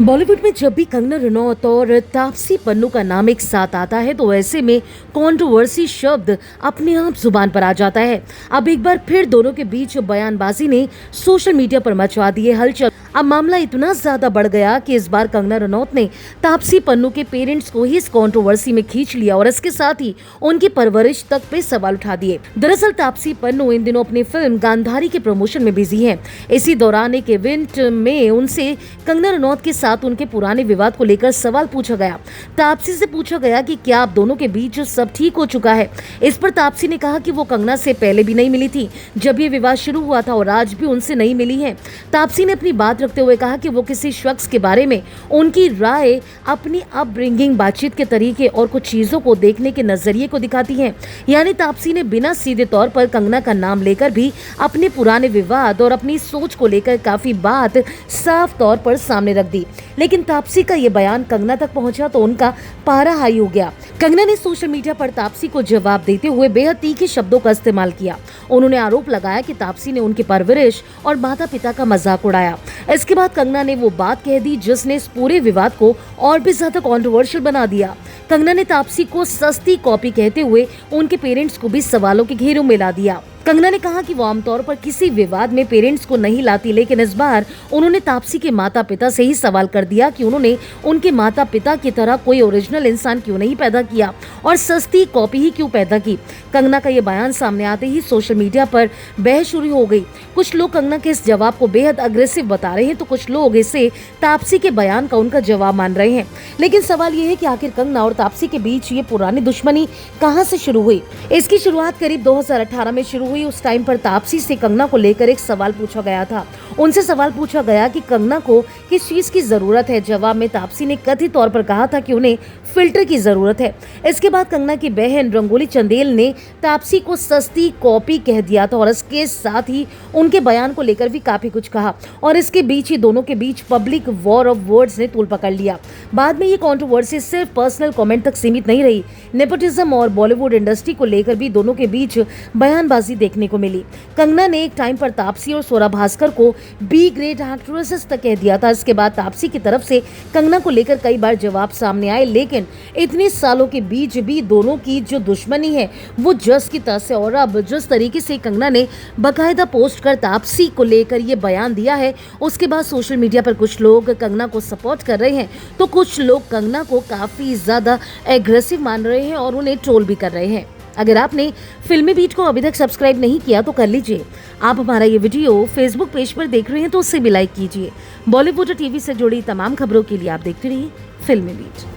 बॉलीवुड में जब भी कंगना रनौत और तापसी पन्नू का नाम एक साथ आता है तो ऐसे में कंट्रोवर्सी शब्द अपने आप जुबान पर आ जाता है। अब एक बार फिर दोनों के बीच बयानबाजी ने सोशल मीडिया पर मचवा दी है हलचल। अब मामला इतना ज्यादा बढ़ गया कि इस बार कंगना रनौत ने तापसी पन्नू के पेरेंट्स को ही इस कंट्रोवर्सी में खींच लिया और इसके साथ ही उनकी परवरिश तक पे सवाल उठा दिए। दरअसल तापसी पन्नू इन दिनों अपनी फिल्म गांधारी के प्रमोशन में बिजी हैं। इसी दौरान एक इवेंट में उनसे कंगना रनौत के साथ उनके पुराने विवाद को लेकर सवाल पूछा गया। तापसी से पूछा गया कि क्या आप दोनों के बीच सब ठीक हो चुका है। इस पर तापसी ने कहा कि वो कंगना से पहले भी नहीं मिली थी जब ये विवाद शुरू हुआ था और आज भी उनसे नहीं मिली है। तापसी ने अपनी बात रखते हुए कहा कि वो किसी शख्स के बारे में उनकी राय अपनी अपब्रिंगिंग, बातचीत के तरीके और कुछ चीजों को देखने के नजरिए को दिखाती है। यानी तापसी ने बिना सीधे तौर पर कंगना का नाम लेकर भी अपने पुराने विवाद और अपनी सोच को लेकर काफी बात साफ तौर पर सामने रख दी। लेकिन तापसी का ये बयान कंगना तक पहुंचा तो उनका पारा हाई हो गया। कंगना ने सोशल मीडिया पर तापसी को जवाब देते हुए बेहद तीखे शब्दों का इस्तेमाल किया। उन्होंने आरोप लगाया कि तापसी ने उनकी परवरिश और माता पिता का मजाक उड़ाया। इसके बाद कंगना ने वो बात कह दी जिसने इस पूरे विवाद को और भी ज्यादा कंट्रोवर्शियल बना दिया। कंगना ने तापसी को सस्ती कॉपी कहते हुए उनके पेरेंट्स को भी सवालों के घेरों में ला दिया। कंगना ने कहा कि वो आमतौर पर किसी विवाद में पेरेंट्स को नहीं लाती, लेकिन इस बार उन्होंने तापसी के माता पिता से ही सवाल कर दिया कि उन्होंने उनके माता पिता की तरह कोई ओरिजिनल इंसान क्यों नहीं पैदा किया और सस्ती कॉपी ही क्यों पैदा की। कंगना का ये बयान सामने आते ही सोशल मीडिया पर बहस शुरू हो गई। कुछ लोग कंगना के इस जवाब को बेहद अग्रेसिव बता रहे हैं तो कुछ लोग इसे तापसी के बयान का उनका जवाब मान रहे हैं। लेकिन सवाल ये है कि आखिर कंगना और तापसी के बीच ये पुरानी दुश्मनी कहां से शुरू हुई। इसकी शुरुआत करीब 2018 में शुरू हुई। उस टाइम पर तापसी से कंगना को लेकर एक सवाल पूछा गया था। उनसे सवाल पूछा गया कि कंगना को किस चीज की जरूरत है। जवाब में तापसी ने कथित तौर पर कहा था कि उन्हें फिल्टर की जरूरत है। इसके बाद कंगना की बहन रंगोली चंदेल ने तापसी को सस्ती कॉपी कह दिया था और इसके साथ ही उनके बयान को लेकर भी काफी कुछ कहा और इसके बीच ही दोनों के बीच पब्लिक वॉर ऑफ वर्ड्स ने तूल पकड़ लिया। बाद में ये कंट्रोवर्सी सिर्फ पर्सनल कमेंट तक सीमित नहीं रही। नेपोटिज्म और बॉलीवुड इंडस्ट्री को लेकर भी दोनों के बीच बयानबाजी देखने को मिली। कंगना ने एक टाइम पर तापसी और स्वरा भास्कर को बी ग्रेड एक्ट्रेसेस तक कह दिया था। इसके बाद तापसी की तरफ से कंगना को लेकर कई बार जवाब सामने आए, लेकिन इतने सालों के बीच भी दोनों की जो दुश्मनी है वो जस की तस है। और अब जिस तरीके से कंगना ने बाकायदा पोस्ट कर तापसी को लेकर ये बयान दिया है, उसके बाद सोशल मीडिया पर कुछ लोग कंगना को सपोर्ट कर रहे हैं तो कुछ लोग कंगना को काफी ज्यादा एग्रेसिव मान रहे हैं और उन्हें ट्रोल भी कर रहे हैं। अगर आपने फिल्मी बीट को अभी तक सब्सक्राइब नहीं किया तो कर लीजिए। आप हमारा ये वीडियो फेसबुक पेज पर देख रहे हैं तो उसे भी लाइक कीजिए। बॉलीवुड टीवी से जुड़ी तमाम खबरों के लिए आप देखते रहिए फिल्मी बीट।